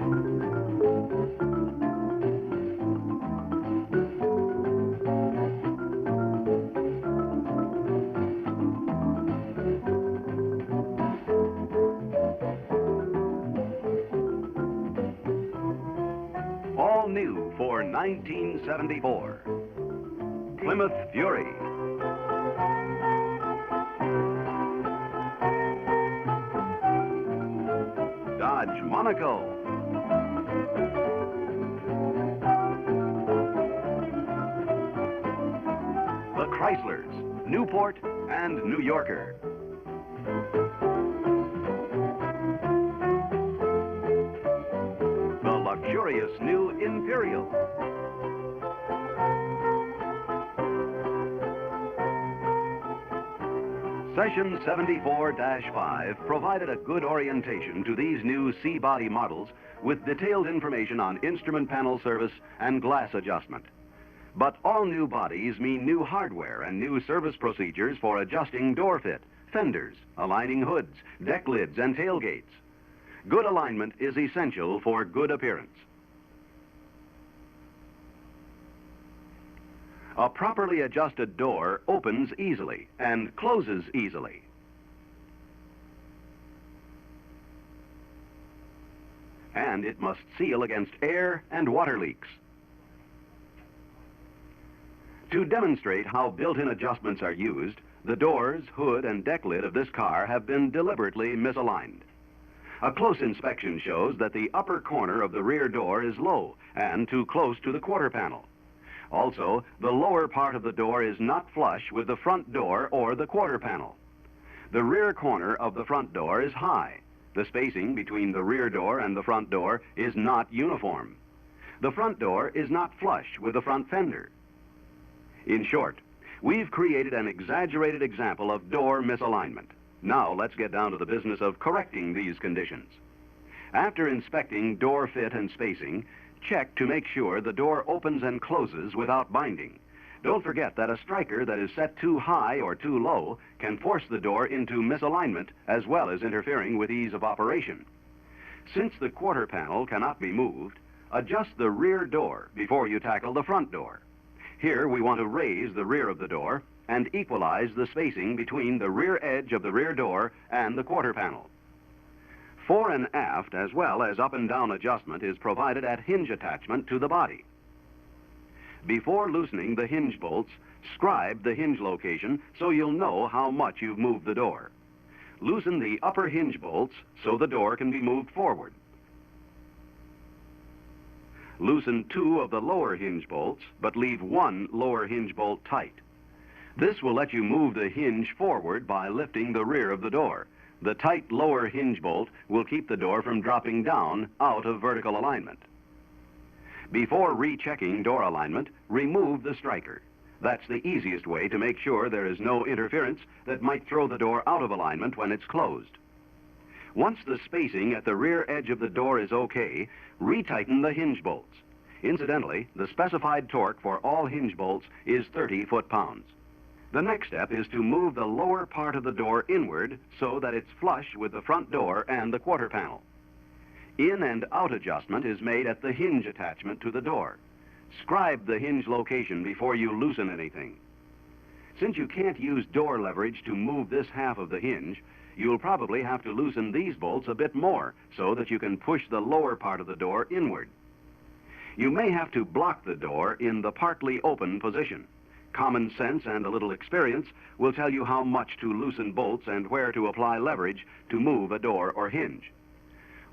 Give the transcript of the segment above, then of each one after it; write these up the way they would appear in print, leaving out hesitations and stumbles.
All new for 1974. Plymouth Fury. Dodge Monaco. The Chryslers, Newport and New Yorker. The luxurious new Imperial. Session 74-5 provided a good orientation to these new C-body models with detailed information on instrument panel service and glass adjustment. But all new bodies mean new hardware and new service procedures for adjusting door fit, fenders, aligning hoods, deck lids, and tailgates. Good alignment is essential for good appearance. A properly adjusted door opens easily and closes easily. And it must seal against air and water leaks. To demonstrate how built-in adjustments are used, the doors, hood, and deck lid of this car have been deliberately misaligned. A close inspection shows that the upper corner of the rear door is low and too close to the quarter panel. Also, the lower part of the door is not flush with the front door or the quarter panel. The rear corner of the front door is high. The spacing between the rear door and the front door is not uniform. The front door is not flush with the front fender. In short, we've created an exaggerated example of door misalignment. Now let's get down to the business of correcting these conditions. After inspecting door fit and spacing, check to make sure the door opens and closes without binding. Don't forget that a striker that is set too high or too low can force the door into misalignment as well as interfering with ease of operation. Since the quarter panel cannot be moved, adjust the rear door before you tackle the front door. Here we want to raise the rear of the door and equalize the spacing between the rear edge of the rear door and the quarter panel. Fore and aft, as well as up and down adjustment, is provided at hinge attachment to the body. Before loosening the hinge bolts, scribe the hinge location so you'll know how much you've moved the door. Loosen the upper hinge bolts so the door can be moved forward. Loosen 2 of the lower hinge bolts, but leave 1 lower hinge bolt tight. This will let you move the hinge forward by lifting the rear of the door. The tight lower hinge bolt will keep the door from dropping down out of vertical alignment. Before rechecking door alignment, remove the striker. That's the easiest way to make sure there is no interference that might throw the door out of alignment when it's closed. Once the spacing at the rear edge of the door is okay, retighten the hinge bolts. Incidentally, the specified torque for all hinge bolts is 30 foot-pounds. The next step is to move the lower part of the door inward so that it's flush with the front door and the quarter panel. In and out adjustment is made at the hinge attachment to the door. Scribe the hinge location before you loosen anything. Since you can't use door leverage to move this half of the hinge, you'll probably have to loosen these bolts a bit more so that you can push the lower part of the door inward. You may have to block the door in the partly open position. Common sense and a little experience will tell you how much to loosen bolts and where to apply leverage to move a door or hinge.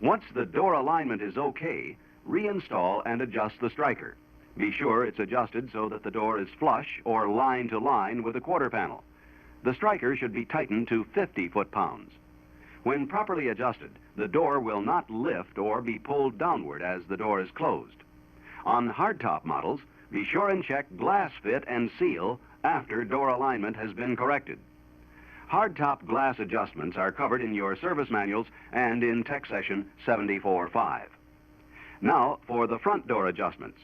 Once the door alignment is okay, reinstall and adjust the striker. Be sure it's adjusted so that the door is flush or line to line with the quarter panel. The striker should be tightened to 50 foot-pounds. When properly adjusted, the door will not lift or be pulled downward as the door is closed. On hardtop models, be sure and check glass fit and seal after door alignment has been corrected. Hardtop glass adjustments are covered in your service manuals and in Tech Session 74-5. Now for the front door adjustments.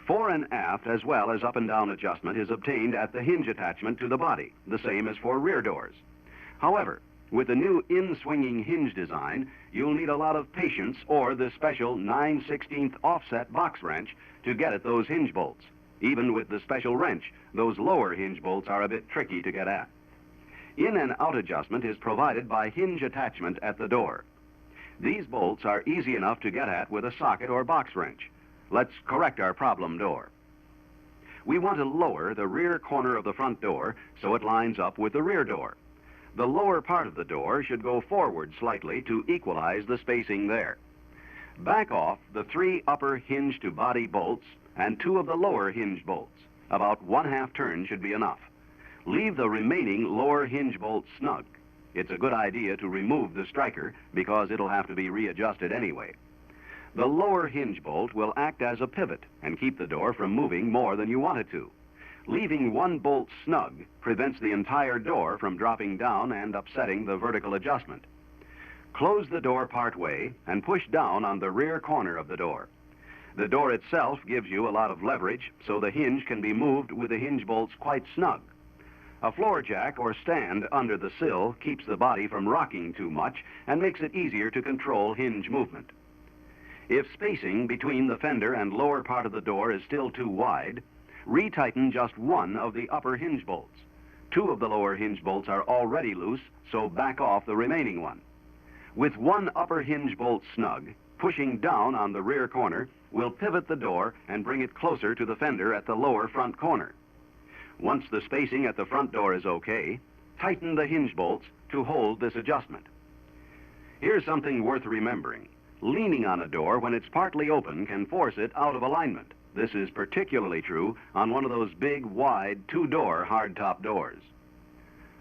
Fore and aft as well as up and down adjustment is obtained at the hinge attachment to the body, the same as for rear doors. However, With the new in-swinging hinge design, you'll need a lot of patience or the special 9/16 offset box wrench to get at those hinge bolts. Even with the special wrench, those lower hinge bolts are a bit tricky to get at. In and out adjustment is provided by hinge attachment at the door. These bolts are easy enough to get at with a socket or box wrench. Let's correct our problem door. We want to lower the rear corner of the front door so it lines up with the rear door. The lower part of the door should go forward slightly to equalize the spacing there. Back off the 3 upper hinge to body bolts and 2 of the lower hinge bolts. About 1/2 turn should be enough. Leave the remaining lower hinge bolts snug. It's a good idea to remove the striker because it'll have to be readjusted anyway. The lower hinge bolt will act as a pivot and keep the door from moving more than you want it to. Leaving 1 bolt snug prevents the entire door from dropping down and upsetting the vertical adjustment. Close the door part way and push down on the rear corner of the door. The door itself gives you a lot of leverage, so the hinge can be moved with the hinge bolts quite snug. A floor jack or stand under the sill keeps the body from rocking too much and makes it easier to control hinge movement. If spacing between the fender and lower part of the door is still too wide, retighten just 1 of the upper hinge bolts. 2 of the lower hinge bolts are already loose, so back off the remaining one. With 1 upper hinge bolt snug, pushing down on the rear corner will pivot the door and bring it closer to the fender at the lower front corner. Once the spacing at the front door is okay, tighten the hinge bolts to hold this adjustment. Here's something worth remembering. Leaning on a door when it's partly open can force it out of alignment. This is particularly true on one of those big, wide, 2-door hardtop doors.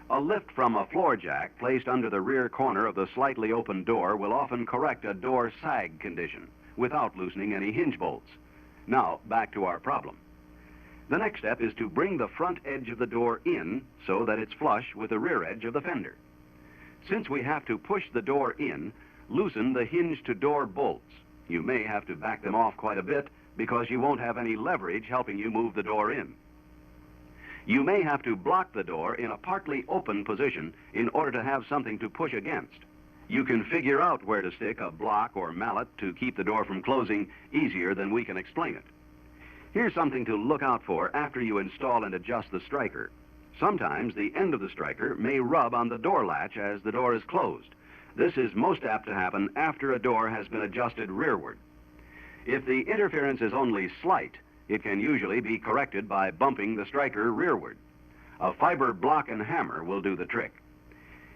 A lift from a floor jack placed under the rear corner of the slightly open door will often correct a door sag condition without loosening any hinge bolts. Now, back to our problem. The next step is to bring the front edge of the door in so that it's flush with the rear edge of the fender. Since we have to push the door in, loosen the hinge to door bolts. You may have to back them off quite a bit because you won't have any leverage helping you move the door in. You may have to block the door in a partly open position in order to have something to push against. You can figure out where to stick a block or mallet to keep the door from closing easier than we can explain it. Here's something to look out for after you install and adjust the striker. Sometimes the end of the striker may rub on the door latch as the door is closed. This is most apt to happen after a door has been adjusted rearward. If the interference is only slight, it can usually be corrected by bumping the striker rearward. A fiber block and hammer will do the trick.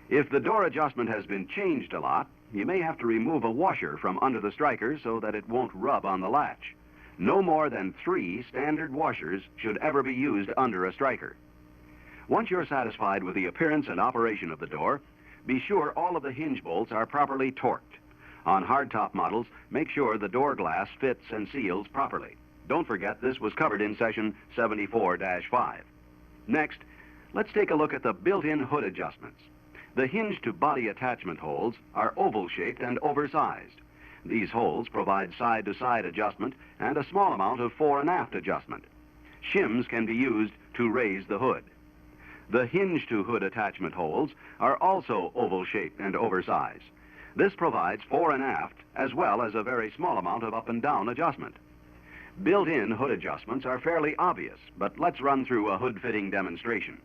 If the door adjustment has been changed a lot, you may have to remove a washer from under the striker so that it won't rub on the latch. No more than 3 standard washers should ever be used under a striker. Once you're satisfied with the appearance and operation of the door, be sure all of the hinge bolts are properly torqued. On hardtop models, make sure the door glass fits and seals properly. Don't forget this was covered in session 74-5. Next, let's take a look at the built-in hood adjustments. The hinge to body attachment holes are oval-shaped and oversized. These holes provide side-to-side adjustment and a small amount of fore and aft adjustment. Shims can be used to raise the hood. The hinge to hood attachment holes are also oval-shaped and oversized. This provides fore and aft as well as a very small amount of up and down adjustment. Built-in hood adjustments are fairly obvious, but let's run through a hood fitting demonstration.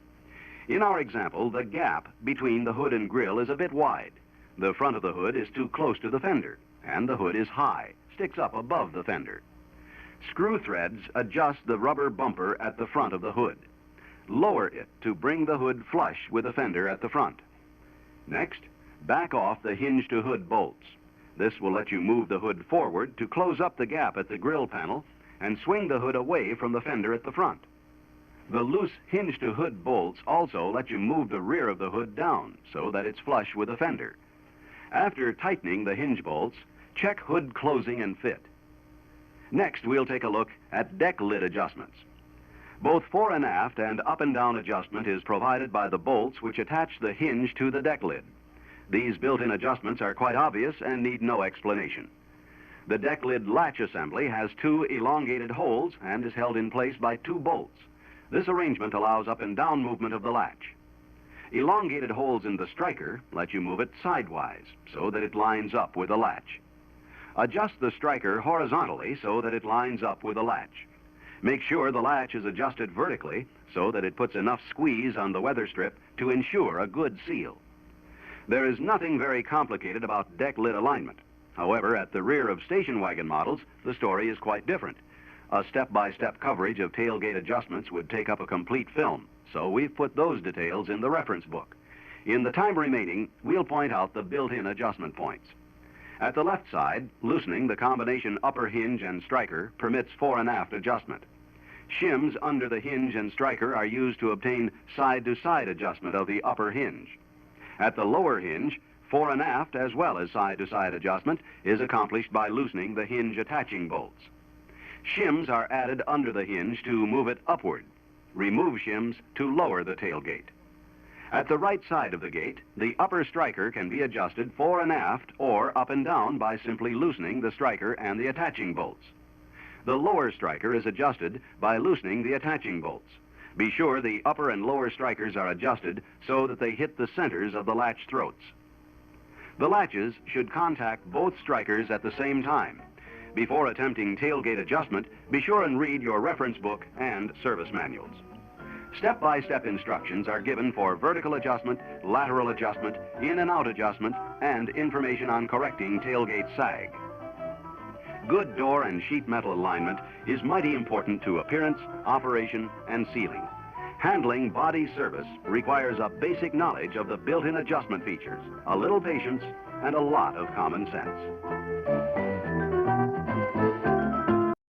In our example, the gap between the hood and grille is a bit wide. The front of the hood is too close to the fender, and the hood is high, sticks up above the fender. Screw threads adjust the rubber bumper at the front of the hood. Lower it to bring the hood flush with the fender at the front. Next, back off the hinge to hood bolts. This will let you move the hood forward to close up the gap at the grille panel and swing the hood away from the fender at the front. The loose hinge to hood bolts also let you move the rear of the hood down so that it's flush with the fender. After tightening the hinge bolts, check hood closing and fit. Next, we'll take a look at deck lid adjustments. Both fore and aft and up and down adjustment is provided by the bolts which attach the hinge to the deck lid. These built-in adjustments are quite obvious and need no explanation. The deck lid latch assembly has 2 elongated holes and is held in place by 2 bolts. This arrangement allows up and down movement of the latch. Elongated holes in the striker let you move it sidewise so that it lines up with the latch. Adjust the striker horizontally so that it lines up with the latch. Make sure the latch is adjusted vertically so that it puts enough squeeze on the weather strip to ensure a good seal. There is nothing very complicated about deck lid alignment. However, at the rear of station wagon models, the story is quite different. A step-by-step coverage of tailgate adjustments would take up a complete film, so we've put those details in the reference book. In the time remaining, we'll point out the built-in adjustment points. At the left side, loosening the combination upper hinge and striker permits fore and aft adjustment. Shims under the hinge and striker are used to obtain side-to-side adjustment of the upper hinge. At the lower hinge, fore and aft as well as side-to-side adjustment is accomplished by loosening the hinge attaching bolts. Shims are added under the hinge to move it upward. Remove shims to lower the tailgate. At the right side of the gate, the upper striker can be adjusted fore and aft or up and down by simply loosening the striker and the attaching bolts. The lower striker is adjusted by loosening the attaching bolts. Be sure the upper and lower strikers are adjusted so that they hit the centers of the latch throats. The latches should contact both strikers at the same time. Before attempting tailgate adjustment, be sure and read your reference book and service manuals. Step-by-step instructions are given for vertical adjustment, lateral adjustment, in and out adjustment, and information on correcting tailgate sag. Good door and sheet metal alignment is mighty important to appearance, operation, and sealing. Handling body service requires a basic knowledge of the built-in adjustment features, a little patience, and a lot of common sense.